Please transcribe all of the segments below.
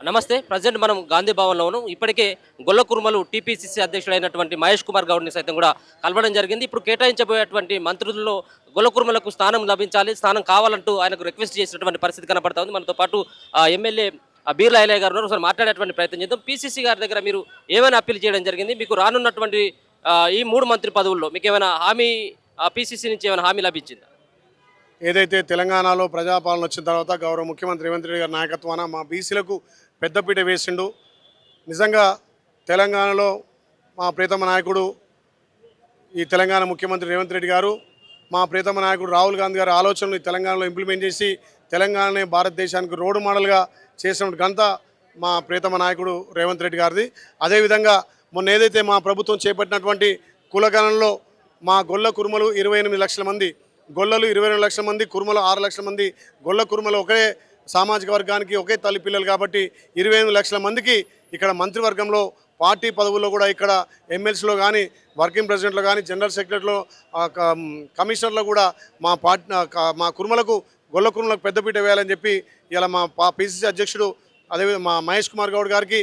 నమస్తే. ప్రజెంట్ మనం గాంధీ భవన్‌లో ఉన్నాం. ఇప్పటికే గొల్ల కుర్మలు టీపీసీసీ అధ్యక్షుడైనటువంటి మహేష్ కుమార్ గౌడ్‌ని సైతం కూడా కలవడం జరిగింది. ఇప్పుడు కేటాయించబోయేటువంటి మంత్రుల్లో గొల్ల కుర్మలకు స్థానం లభించాలి, స్థానం కావాలంటూ ఆయనకు రిక్వెస్ట్ చేసినటువంటి పరిస్థితి కనపడతా ఉంది. మనతో పాటు ఎమ్మెల్యే బీర్లా ఐలయ్య గారు ఉన్నారు. ఒకసారి మాట్లాడేటువంటి ప్రయత్నం చేద్దాం. పీసీసీ గారి దగ్గర మీరు ఏమైనా అప్పీల్ చేయడం జరిగింది? మీకు రానున్నటువంటి ఈ 3 మంత్రి పదవుల్లో మీకేమైనా హామీ పీసీసీ నుంచి ఏమైనా హామీ లభించిందా? ఏదైతే తెలంగాణలో ప్రజాపాలన వచ్చిన తర్వాత గౌరవ ముఖ్యమంత్రి రేవంత్ రెడ్డి గారి నాయకత్వాన మా బీసీలకు పెద్దపీట వేసిండు. నిజంగా తెలంగాణలో మా ప్రియతమ నాయకుడు ఈ తెలంగాణ ముఖ్యమంత్రి రేవంత్ రెడ్డి గారు, మా ప్రియతమ నాయకుడు రాహుల్ గాంధీ గారి ఆలోచనలు ఈ తెలంగాణలో ఇంప్లిమెంట్ చేసి తెలంగాణనే భారతదేశానికి రోడ్డు మోడల్గా చేసిన ఘనత మా ప్రియతమ నాయకుడు రేవంత్ రెడ్డి గారిది. అదేవిధంగా మొన్న ఏదైతే మా ప్రభుత్వం చేపట్టినటువంటి కులగణనలో మా గొల్ల కురుమలు 28 లక్షల మంది, గొల్లలు 22 లక్షల మంది, కురుమలు 6 లక్షల మంది, గొల్ల కురుమలు ఒకే సామాజిక వర్గానికి ఒకే తల్లి పిల్లలు కాబట్టి 28 లక్షల మందికి ఇక్కడ మంత్రివర్గంలో పార్టీ పదవుల్లో కూడా ఇక్కడ ఎమ్మెల్సీలో కానీ, వర్కింగ్ ప్రెసిడెంట్లో కానీ, జనరల్ సెక్రటరీలో, కమిషనర్లో కూడా మా పార్టీ మా కురుమలకు గొల్ల కురుమలకు పెద్దపీట వేయాలని చెప్పి ఇలా మా పిసిసి అధ్యక్షుడు అదేవిధంగా మా మహేష్ కుమార్ గౌడ్ గారికి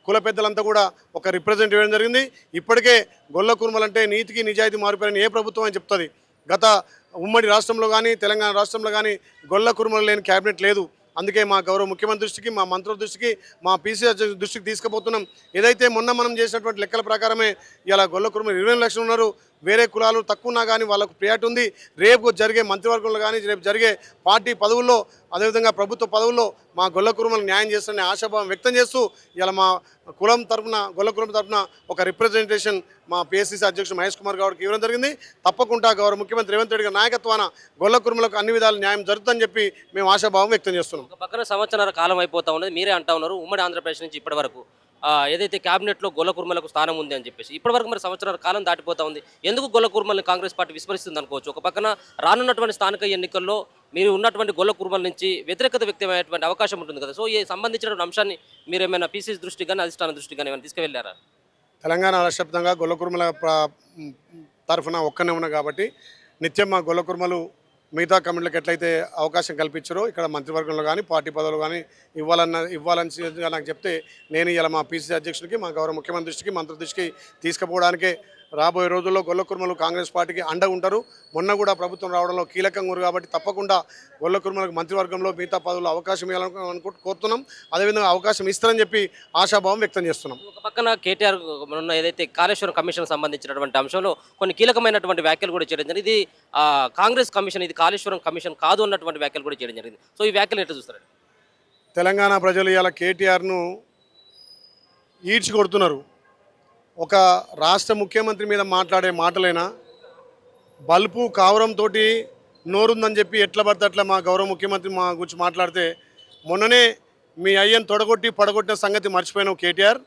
కుల పెద్దలంతా కూడా ఒక రిప్రజెంట్ ఇవ్వడం జరిగింది. ఇప్పటికే గొల్ల కురుమలంటే నీతికి నిజాయితీ మారిపోయిన ఏ ప్రభుత్వం అని చెప్తుంది. గత ఉమ్మడి రాష్ట్రంలో కానీ తెలంగాణ రాష్ట్రంలో కానీ గొల్ల కురుమలు లేని క్యాబినెట్ లేదు. అందుకే మా గౌరవ ముఖ్యమంత్రి దృష్టికి, మా మంత్రుల దృష్టికి, మా పీసీ దృష్టికి తీసుకుపోతున్నాం. ఏదైతే మొన్న మనం చేసినటువంటి లెక్కల ప్రకారమే ఇలా గొల్ల కురుమలు 20 లక్షలు ఉన్నారు. వేరే కులాలు తక్కువ ఉన్నా కానీ వాళ్ళకు ప్రియారిటీ ఉంది. రేపు జరిగే మంత్రివర్గంలో కానీ, రేపు జరిగే పార్టీ పదవుల్లో, అదేవిధంగా ప్రభుత్వ పదవుల్లో మా గొల్ల కురుమలకు న్యాయం చేస్తారనే ఆశాభావం వ్యక్తం చేస్తూ ఇలా మా కులం తరఫున, గొల్ల కులం తరఫున ఒక రిప్రజెంటేషన్ మా పిఎస్సిసి అధ్యక్షుడు మహేష్ కుమార్ గౌడ్కి ఇవ్వడం జరిగింది. తప్పకుండా గౌరవ ముఖ్యమంత్రి రేవంత్ రెడ్డి గారి నాయకత్వాన గొల్ల కురుమలకు అన్ని విధాలు న్యాయం జరుగుతుందని చెప్పి మేము ఆశాభావం వ్యక్తం చేస్తున్నాం. ఒక పక్కన సంవత్సరాల కాలం అయిపోతా ఉన్నది. మీరే అంటా ఉన్నారు ఉమ్మడి ఆంధ్రప్రదేశ్ నుంచి ఇప్పటి వరకు ఏదైతే క్యాబినెట్లో గొల్ల కుర్మలకు స్థానం ఉంది అని చెప్పేసి ఇప్పటివరకు మరి సంవత్సరాల కాలం దాటిపోతా ఉంది. ఎందుకు గొల్ల కుర్మల్ని కాంగ్రెస్ పార్టీ విస్మరిస్తుంది అనుకోవచ్చు. ఒక పక్కన రానున్నటువంటి స్థానిక ఎన్నికల్లో మీరు ఉన్నటువంటి గొల్ల కుర్మల నుంచి వ్యతిరేకత వ్యక్తమయ్యేటువంటి అవకాశం ఉంటుంది కదా. సో ఈ సంబంధించినటువంటి అంశాన్ని మీరు ఏమైనా పీసీసీ దృష్టికి కానీ, అధిష్టాన దృష్టికి కానీ ఏమైనా తీసుకువెళ్ళారా? తెలంగాణ రాష్ట్రవ్యాప్తంగా గొల్ల కురుమల తరఫున ఒక్కనే ఉన్నా కాబట్టి నిత్యం మా గొల్ల కురుమలు మిగతా కమిటీలకు ఎట్లయితే అవకాశం కల్పించారో ఇక్కడ మంత్రివర్గంలో కానీ, పార్టీ పదవులు కానీ ఇవ్వాలని నాకు చెప్తే నేను ఇలా మా పీసీసీ అధ్యక్షుడికి, మా గౌరవ ముఖ్యమంత్రి దృష్టికి, మంత్రి దృష్టికి తీసుకుపోవడానికే రాబోయే రోజుల్లో గొల్ల కురుమలు కాంగ్రెస్ పార్టీకి అండగా ఉంటారు. మొన్న కూడా ప్రభుత్వం రావడంలో కీలకంగా ఉన్నారు కాబట్టి తప్పకుండా గొల్ల కురుమలకు మంత్రివర్గంలో మిగతా పదవులు అవకాశం ఇవ్వాలని కోరుతున్నాం. అదేవిధంగా అవకాశం ఇస్తారని చెప్పి ఆశాభావం వ్యక్తం చేస్తున్నాం. ఒక పక్కన కేటీఆర్ మొన్న ఏదైతే కాళేశ్వరం కమిషన్ సంబంధించినటువంటి అంశంలో కొన్ని కీలకమైనటువంటి వ్యాఖ్యలు కూడా చేయడం జరిగింది. ఇది కాంగ్రెస్ కమిషన్, ఇది కాళేశ్వరం కమిషన్ కాదు అన్నటువంటి వ్యాఖ్యలు కూడా చేయడం జరిగింది. సో ఈ వ్యాఖ్యలు ఎట్లా చూస్తారండి? తెలంగాణ ప్రజలు ఇలా కేటీఆర్ను ఈడ్చి కొడుతున్నారు. ఒక రాష్ట్ర ముఖ్యమంత్రి మీద మాట్లాడే మాటలైనా బల్పు కావరంతో నోరుందని చెప్పి ఎట్లా పడితే అట్లా మా గౌరవ ముఖ్యమంత్రి మా గురించి మాట్లాడితే మొన్ననే మీ అయ్యను తొడగొట్టి పడగొట్టిన సంగతి మర్చిపోయినావు కేటీఆర్.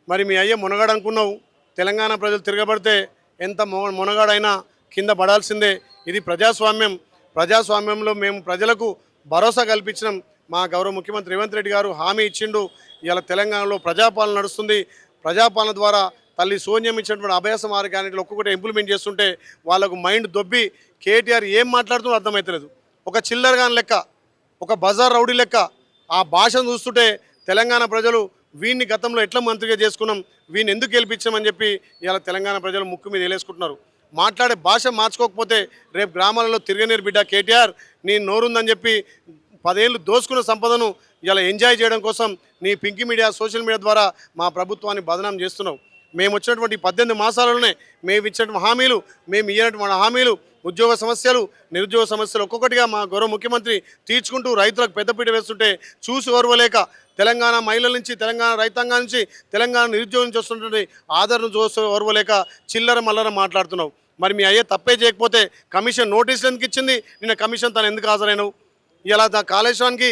మరి మీ అయ్య మునగాడనుకున్నావు. తెలంగాణ ప్రజలు తిరగబడితే ఎంత మునగాడైనా కింద పడాల్సిందే. ఇది ప్రజాస్వామ్యం. ప్రజాస్వామ్యంలో మేము ప్రజలకు భరోసా కల్పించినాం. మా గౌరవ ముఖ్యమంత్రి రేవంత్ రెడ్డి గారు హామీ ఇచ్చిండు. ఇలా తెలంగాణలో ప్రజాపాలన నడుస్తుంది. ప్రజాపాలన ద్వారా తల్లి సోనియం ఇచ్చినటువంటి అభయాసం 6 క్యాండిడేట్లు ఒక్కొక్కటి ఇంప్లిమెంట్ చేస్తుంటే వాళ్ళకు మైండ్ దొబ్బి కేటీఆర్ ఏం మాట్లాడుతుందో అర్థమవుతలేదు. ఒక చిల్లరగాని లెక్క, ఒక బజార్ రౌడీ లెక్క ఆ భాషను చూస్తుంటే తెలంగాణ ప్రజలు వీడిని గతంలో ఎట్లా మంత్రిగా చేసుకున్నాం, వీడిని ఎందుకు గెలిపించామని చెప్పి ఇలా తెలంగాణ ప్రజలు ముక్కు మీద వేలేసుకుంటున్నారు. మాట్లాడే భాష మార్చుకోకపోతే రేపు గ్రామాలలో తిరగనేరు బిడ్డ కేటీఆర్. నీ నోరుందని చెప్పి 10 ఏళ్ళు దోసుకున్న సంపదను ఇలా ఎంజాయ్ చేయడం కోసం నీ పింకీ మీడియా, సోషల్ మీడియా ద్వారా మా ప్రభుత్వాన్ని బదనాం చేస్తున్నావు. మేము వచ్చినటువంటి 18 మాసాలలోనే మేము ఇచ్చినటువంటి హామీలు, మేము ఇచ్చినటువంటి హామీలు, ఉద్యోగ సమస్యలు, నిరుద్యోగ సమస్యలు ఒక్కొక్కటిగా మా గౌరవ ముఖ్యమంత్రి తీర్చుకుంటూ రైతులకు పెద్దపీట వేస్తుంటే చూసి ఓర్వలేక తెలంగాణ మహిళల నుంచి, తెలంగాణ రైతాంగం నుంచి, తెలంగాణ నిరుద్యోగం నుంచి వస్తున్నటువంటి ఆదరణ చూసి ఓర్వలేక చిల్లర మల్లర మాట్లాడుతున్నావు. మరి మీ అయ్యే తప్పే చేయకపోతే కమిషన్ నోటీసులు ఎందుకు ఇచ్చింది? నిన్న కమిషన్ తను ఎందుకు హాజరైనవు? ఇలా కాళేశ్వరానికి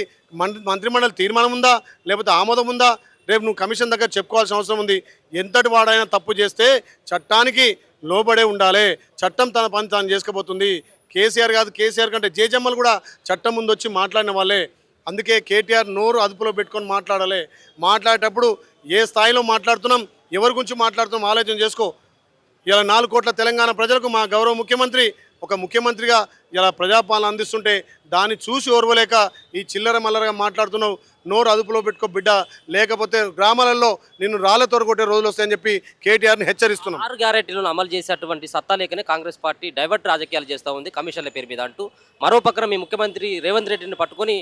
మంత్రిమండలి తీర్మానం ఉందా, లేకపోతే ఆమోదం ఉందా? రేపు నువ్వు కమిషన్ దగ్గర చెప్పుకోవాల్సిన అవసరం ఉంది. ఎంతటి వాడైనా తప్పు చేస్తే చట్టానికి లోబడే ఉండాలి. చట్టం తన పని తాను చేసుకుపోతుంది. కేసీఆర్ కాదు, కేసీఆర్ కంటే జేజమ్మలు కూడా చట్టం ముందు వచ్చి మాట్లాడిన వాళ్ళే. అందుకే కేటీఆర్ నోరు అదుపులో పెట్టుకొని మాట్లాడాలి. మాట్లాడేటప్పుడు ఏ స్థాయిలో మాట్లాడుతున్నాం, ఎవరి గురించి మాట్లాడుతున్నాం ఆలోచన చేసుకో. ఇలా 4 కోట్ల తెలంగాణ ప్రజలకు మా గౌరవ ముఖ్యమంత్రి ఒక ముఖ్యమంత్రిగా ఇలా ప్రజాపాలన అందిస్తుంటే దాన్ని చూసి ఓర్వలేక ఈ చిల్లర మల్లరగా మాట్లాడుతున్నావు. నోరు అదుపులో పెట్టుకో బిడ్డ, లేకపోతే గ్రామాలలో నిన్ను రాళ్లతో కొట్టే రోజులు వస్తాయని చెప్పి కేటీఆర్ని హెచ్చరిస్తున్నాం. 6 గ్యారెంటీలను అమలు చేసేటువంటి సత్తా లేకనే కాంగ్రెస్ పార్టీ డైవర్ట్ రాజకీయాలు చేస్తూ ఉంది కమిషన్ల పేరు మీద అంటూ. మరో పక్కన మీ ముఖ్యమంత్రి రేవంత్ రెడ్డిని పట్టుకొని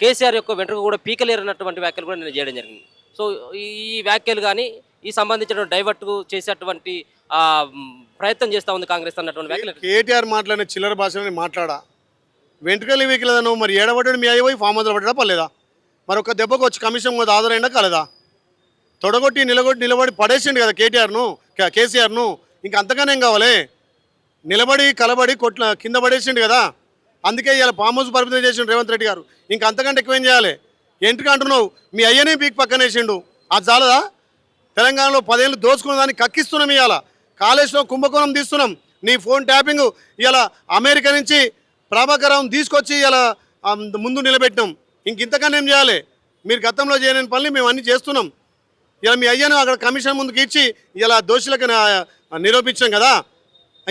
కేసీఆర్ యొక్క వెంట్రుక కూడా పీకలేరన్నటువంటి వ్యాఖ్యలు కూడా నేను చేయడం జరిగింది. సో ఈ వ్యాఖ్యలు కానీ ఈ సంబంధించిన డైవర్ట్ చేసేటువంటి ప్రయత్నం చేస్తూ ఉంది కాంగ్రెస్ అన్నటువంటి వ్యాఖ్యలు. కేటీఆర్ మాట్లాడిన చిల్లర భాషని మాట్లాడా వెంట్రుకలు వీకలేదా నువ్వు? మరి ఏడబడ్డాడు మీ అయ్యి ఫామ్ హౌస్లో పడ్డా పర్లేదా? మరి ఒక దెబ్బకు వచ్చి కమిషన్ మీద ఆధారైందా కాలేదా? తొడగొట్టి నిలబడి పడేసిండు కదా కేసీఆర్ను. ఇంక అంతగానే ఏం కావాలి? నిలబడి కలబడి కింద పడేసిండు కదా. అందుకే ఇవాళ ఫామ్ హౌస్ పరిమితం చేసిండు రేవంత్ రెడ్డి గారు. ఇంక అంతకంటే ఎక్కువ ఏం చేయాలి? ఎంట్రీ అంటున్నావు, మీ అయ్యనే పీక్ పక్కన వేసిండు. అది చాలదా? తెలంగాణలో 10 ఏళ్ళు దోచుకున్న దాన్ని కక్కిస్తున్నాం. ఇవాళ కాళేశ్వరం కుంభకోణం తీస్తున్నాం. నీ ఫోన్ ట్యాపింగ్ ఇలా అమెరికా నుంచి ప్రభాకరం తీసుకొచ్చి ఇలా ముందు నిలబెట్టినాం. ఇంతకన్నా ఏం చేయాలి? మీరు గతంలో చేయలేని పనులు మేము అన్నీ చేస్తున్నాం. ఇలా మీ అయ్యను అక్కడ కమిషన్ ముందుకు ఇచ్చి ఇలా దోషులకు నిరూపించాం కదా.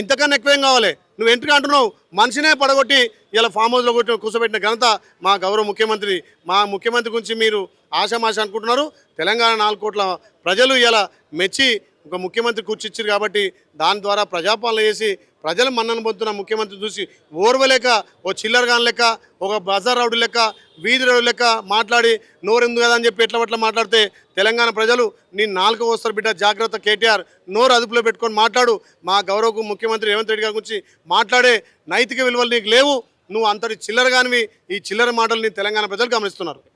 ఇంతకన్నా ఎక్కువేం కావాలి? నువ్వు ఎంట్రీ అంటున్నావు, మనిషినే పడగొట్టి ఇలా ఫామ్ హౌస్లో కూర్చోబెట్టిన ఘనత మా గౌరవ ముఖ్యమంత్రి. మా ముఖ్యమంత్రి గురించి మీరు ఆశామాష అనుకుంటున్నారు. తెలంగాణ 4 కోట్ల ప్రజలు ఇలా మెచ్చి ఒక ముఖ్యమంత్రి కూర్చిచ్చారు కాబట్టి దాని ద్వారా ప్రజాపాలన చేసి ప్రజలు మన్నను పొందుతున్న ముఖ్యమంత్రి చూసి ఓర్వలేక ఓ చిల్లరగాన్ లెక్క, ఒక బజార్ రౌడీ లెక్క, వీధి రౌడీ లెక్క మాట్లాడి నోరెందు కదా అని చెప్పి ఎట్లా మాట్లాడితే తెలంగాణ ప్రజలు నీ 4 వస్తారు బిడ్డ. జాగ్రత్త కేటీఆర్, నోరు అదుపులో పెట్టుకొని మాట్లాడు. మా గౌరవ ముఖ్యమంత్రి రేవంత్ రెడ్డి గారి గురించి మాట్లాడే నైతిక విలువలు నీకు లేవు. నువ్వు అంతటి చిల్లరగానివి. ఈ చిల్లర మాటలు నీ తెలంగాణ ప్రజలు గమనిస్తున్నారు.